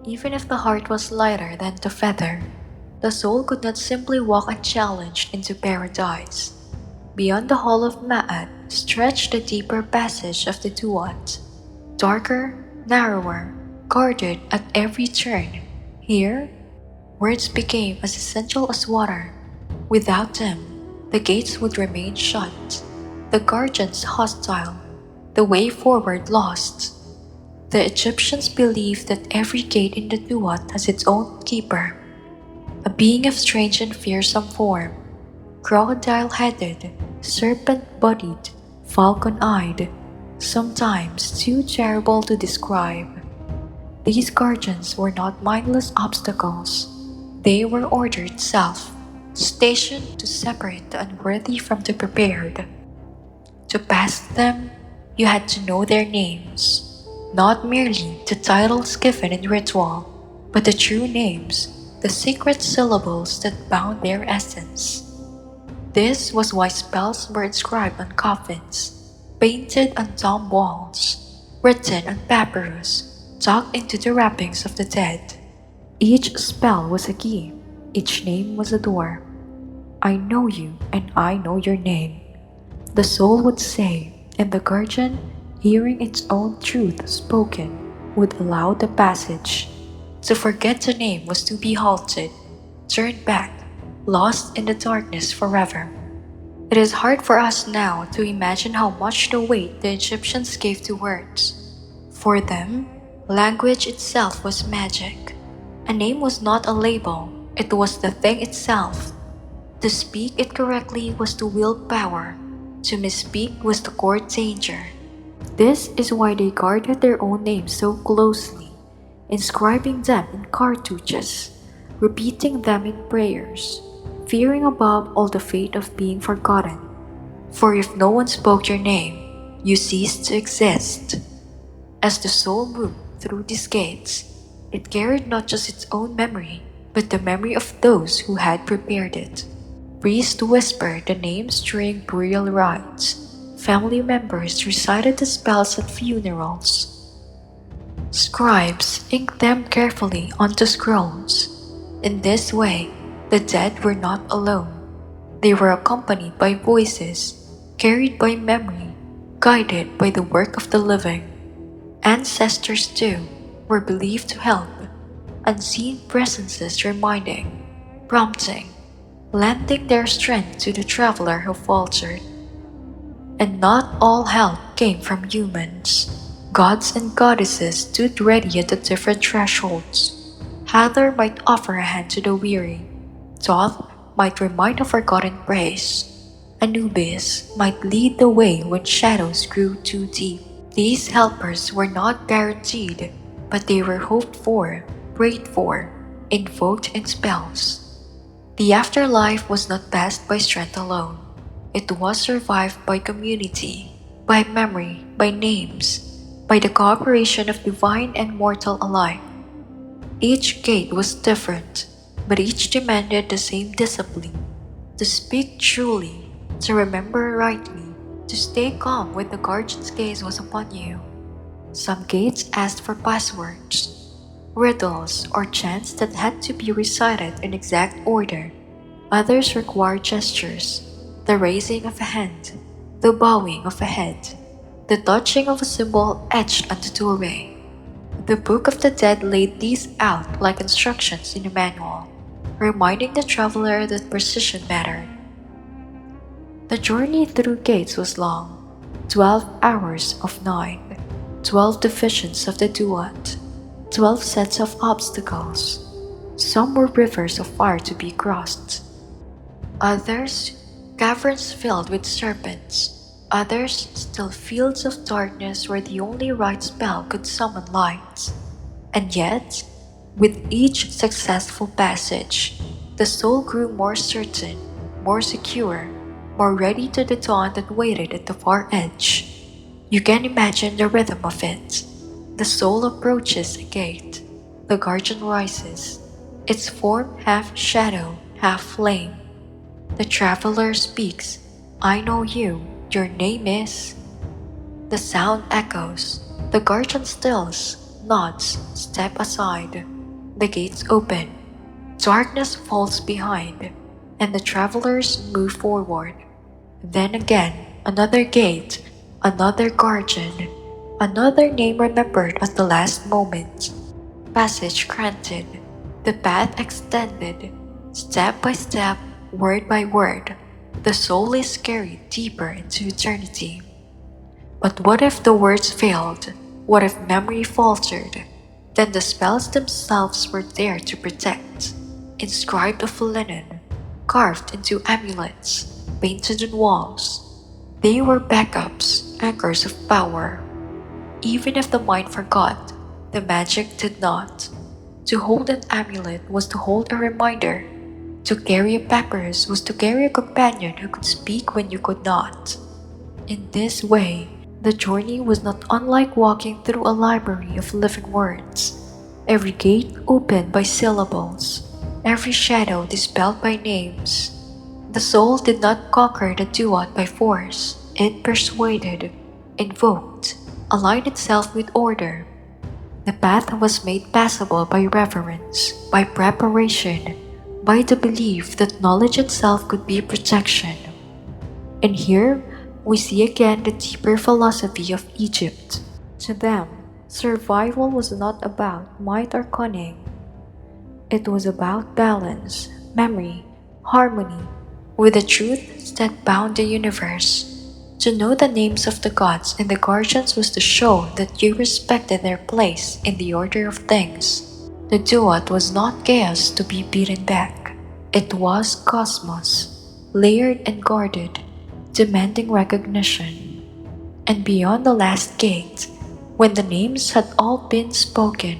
Even if the heart was lighter than the feather, the soul could not simply walk unchallenged into paradise. Beyond the hall of Ma'at stretched the deeper passage of the Duat, darker, narrower, guarded at every turn. Here, words became as essential as water. Without them, the gates would remain shut, the guardians hostile, the way forward lost. The Egyptians believed that every gate in the Duat has its own keeper, a being of strange and fearsome form, crocodile-headed, serpent-bodied, falcon-eyed, sometimes too terrible to describe. These guardians were not mindless obstacles. They were order itself, stationed to separate the unworthy from the prepared. To pass them, you had to know their names, not merely the titles given in ritual, but the true names, the secret syllables that bound their essence. This was why spells were inscribed on coffins, painted on tomb walls, written on papyrus, tucked into the wrappings of the dead. Each spell was a key, each name was a door. I know you, and I know your name, the soul would say, and the guardian, hearing its own truth spoken, would allow the passage. To forget the name was to be halted, turned back, lost in the darkness forever. It is hard for us now to imagine how much the weight the Egyptians gave to words. For them, language itself was magic. A name was not a label, it was the thing itself. To speak it correctly was to wield power, to misspeak was to court danger. This is why they guarded their own names so closely, inscribing them in cartouches, repeating them in prayers, fearing above all the fate of being forgotten. For if no one spoke your name, you ceased to exist. As the soul moved through these gates, it carried not just its own memory, but the memory of those who had prepared it. Priests whispered the names during burial rites. Family members recited the spells at funerals. Scribes inked them carefully onto scrolls. In this way, the dead were not alone. They were accompanied by voices, carried by memory, guided by the work of the living. Ancestors, too, were believed to help, unseen presences reminding, prompting, lending their strength to the traveler who faltered. And not all help came from humans. Gods and goddesses stood ready at the different thresholds. Hathor might offer a hand to the weary. Thoth might remind a forgotten praise. Anubis might lead the way when shadows grew too deep. These helpers were not guaranteed, but they were hoped for, prayed for, invoked in spells. The afterlife was not passed by strength alone. It was survived by community, by memory, by names, by the cooperation of divine and mortal alike. Each gate was different, but each demanded the same discipline: to speak truly, to remember rightly, to stay calm when the guardian's gaze was upon you. Some gates asked for passwords, riddles, or chants that had to be recited in exact order. Others required gestures, the raising of a hand, the bowing of a head, the touching of a symbol etched on the doorway. The Book of the Dead laid these out like instructions in a manual, reminding the traveler that precision mattered. The journey through gates was long, 12 hours of night, 12 divisions of the Duat, 12 sets of obstacles. Some were rivers of fire to be crossed. Others, caverns filled with serpents. Others, still fields of darkness where the only right spell could summon light. And yet, with each successful passage, the soul grew more certain, more secure, more ready to the dawn that waited at the far edge. You can imagine the rhythm of it. The soul approaches a gate. The guardian rises, its form half shadow, half flame. The traveler speaks, "I know you, your name is..." The sound echoes. The guardian stills, nods, step aside. The gates open. Darkness falls behind, and the travelers move forward. Then again, another gate, another guardian, another name remembered at the last moment. Passage granted. The path extended. Step by step, word by word, the soul is carried deeper into eternity. But what if the words failed? What if memory faltered? Then the spells themselves were there to protect, inscribed of linen, carved into amulets, painted on walls. They were backups, anchors of power. Even if the mind forgot, the magic did not. To hold an amulet was to hold a reminder. To carry a papyrus was to carry a companion who could speak when you could not. In this way, the journey was not unlike walking through a library of living words. Every gate opened by syllables, every shadow dispelled by names. The soul did not conquer the Duat by force. It persuaded, invoked, aligned itself with order. The path was made passable by reverence, by preparation, by the belief that knowledge itself could be protection. And here, we see again the deeper philosophy of Egypt. To them, survival was not about might or cunning. It was about balance, memory, harmony, with the truths that bound the universe. To know the names of the gods and the guardians was to show that you respected their place in the order of things. The Duat was not chaos to be beaten back. It was cosmos, layered and guarded, demanding recognition. And beyond the last gate, when the names had all been spoken,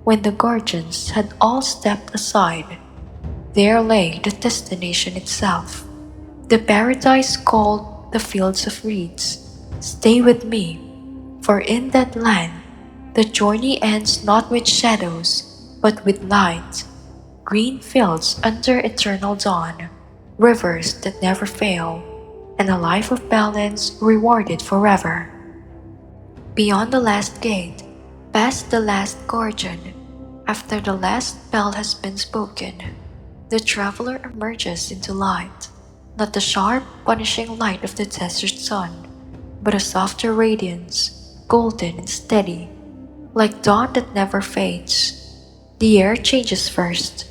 when the guardians had all stepped aside, there lay the destination itself, the paradise called the Fields of Reeds. Stay with me, for in that land the journey ends not with shadows, but with light, green fields under eternal dawn, rivers that never fail, and a life of balance rewarded forever. Beyond the last gate, past the last guardian, after the last bell has been spoken, the traveler emerges into light, not the sharp, punishing light of the desert sun, but a softer radiance, golden and steady, like dawn that never fades. The air changes first,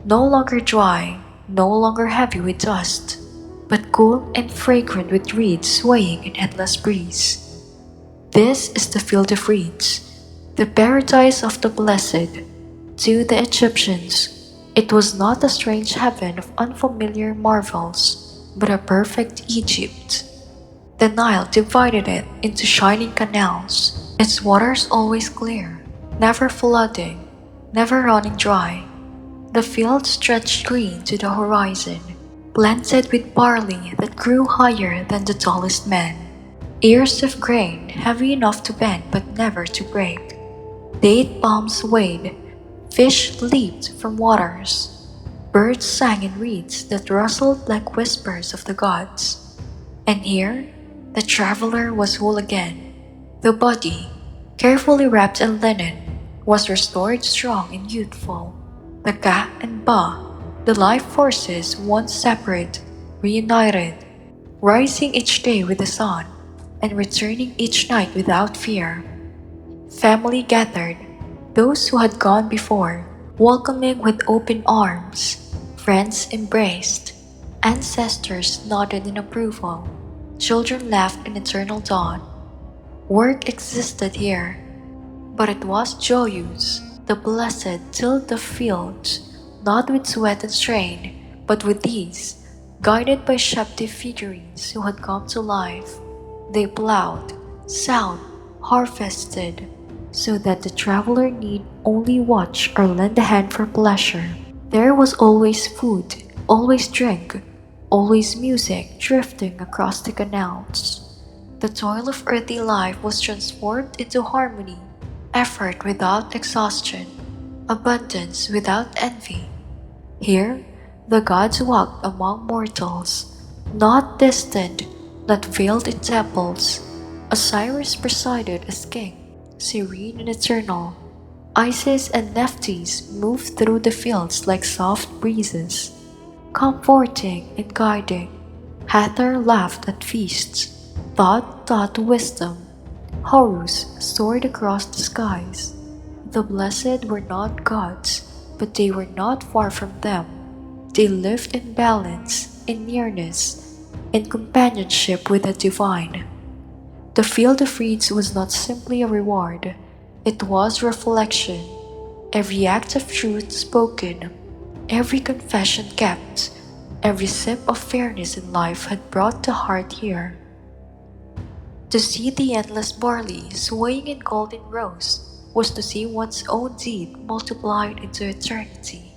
no longer dry, no longer heavy with dust, but cool and fragrant with reeds swaying in endless breeze. This is the Field of Reeds, the paradise of the blessed. To the Egyptians, it was not a strange heaven of unfamiliar marvels, but a perfect Egypt. The Nile divided it into shining canals, its waters always clear, never flooding, never running dry. The fields stretched green to the horizon, planted with barley that grew higher than the tallest men. Ears of grain heavy enough to bend but never to break. Date palms swayed, fish leaped from waters. Birds sang in reeds that rustled like whispers of the gods. And here, the traveler was whole again. The body, carefully wrapped in linen, was restored strong and youthful. The Ka and Ba, the life forces once separate, reunited, rising each day with the sun, and returning each night without fear. Family gathered, those who had gone before, welcoming with open arms. Friends embraced, ancestors nodded in approval, children laughed in eternal dawn. Work existed here, but it was joyous. The blessed tilled the fields, not with sweat and strain, but with ease, guided by sheptive figurines who had come to life. They plowed, sowed, harvested, so that the traveler need only watch or lend a hand for pleasure. There was always food, always drink, always music drifting across the canals. The toil of earthly life was transformed into harmony, effort without exhaustion, abundance without envy. Here, the gods walked among mortals, not distant, not veiled in temples. Osiris presided as king, serene and eternal. Isis and Nephthys moved through the fields like soft breezes, comforting and guiding. Hathor laughed at feasts, Thoth taught wisdom, Horus soared across the skies. The blessed were not gods, but they were not far from them. They lived in balance, in nearness, in companionship with the divine. The field of reeds was not simply a reward, it was reflection. Every act of truth spoken, every confession kept, every sip of fairness in life had brought the heart here. To see the endless barley swaying in golden rows was to see one's own deed multiplied into eternity.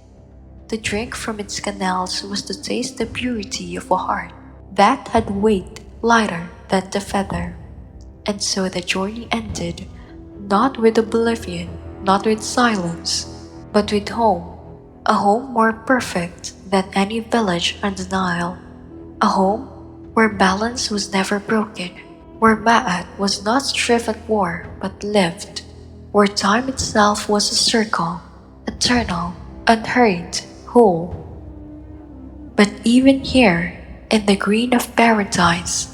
To drink from its canals was to taste the purity of a heart that had weight lighter than the feather. And so the journey ended, not with oblivion, not with silence, but with home, a home more perfect than any village on the Nile, a home where balance was never broken, where Ma'at was not striven war but lived, where time itself was a circle, eternal, unhurried, whole. But even here, in the green of paradise,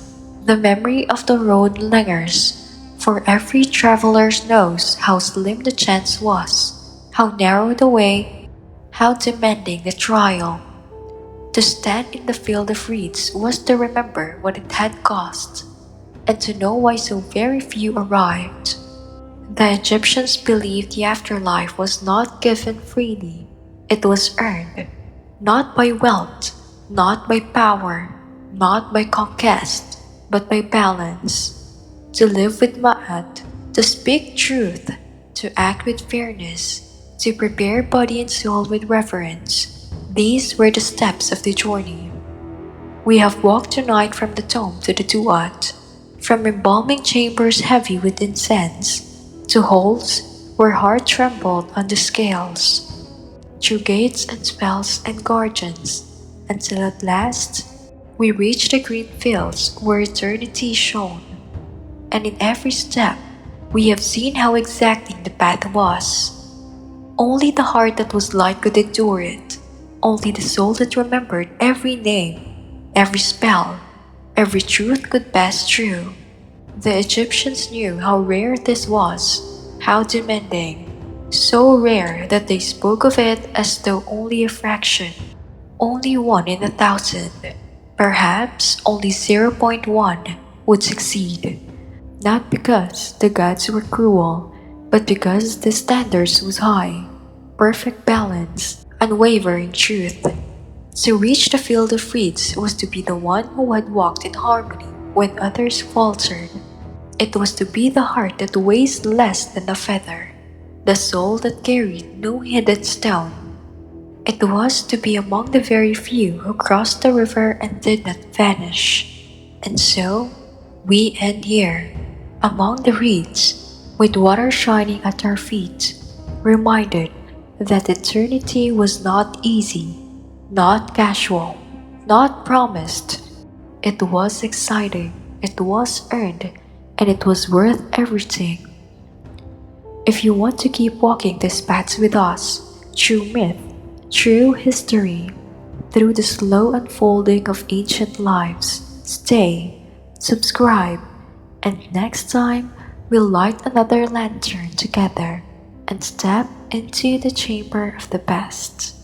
the memory of the road lingers, for every traveler knows how slim the chance was, how narrow the way, how demanding the trial. To stand in the field of reeds was to remember what it had cost, and to know why so very few arrived. The Egyptians believed the afterlife was not given freely, it was earned, not by wealth, not by power, not by conquest, but by balance. To live with Ma'at, to speak truth, to act with fairness, to prepare body and soul with reverence. These were the steps of the journey. We have walked tonight from the tomb to the Duat, from embalming chambers heavy with incense, to halls where heart trembled on the scales, through gates and spells and guardians, until at last we reached the green fields where eternity shone. And in every step, we have seen how exacting the path was. Only the heart that was light could endure it. Only the soul that remembered every name, every spell, every truth could pass through. The Egyptians knew how rare this was, how demanding, so rare that they spoke of it as though only a fraction, only one in 1,000, perhaps only zero point 0.1 would succeed. Not because the gods were cruel, but because the standards was high, perfect balance, unwavering truth. To reach the field of reeds was to be the one who had walked in harmony when others faltered. It was to be the heart that weighs less than a feather, the soul that carried no hidden stone. It was to be among the very few who crossed the river and did not vanish. And so, we end here, among the reeds, with water shining at our feet, reminded that eternity was not easy, not casual, not promised. It was exciting, it was earned, and it was worth everything. If you want to keep walking these paths with us, through myth, through history, through the slow unfolding of ancient lives, stay, subscribe, and next time we'll light another lantern together and step into the chamber of the past.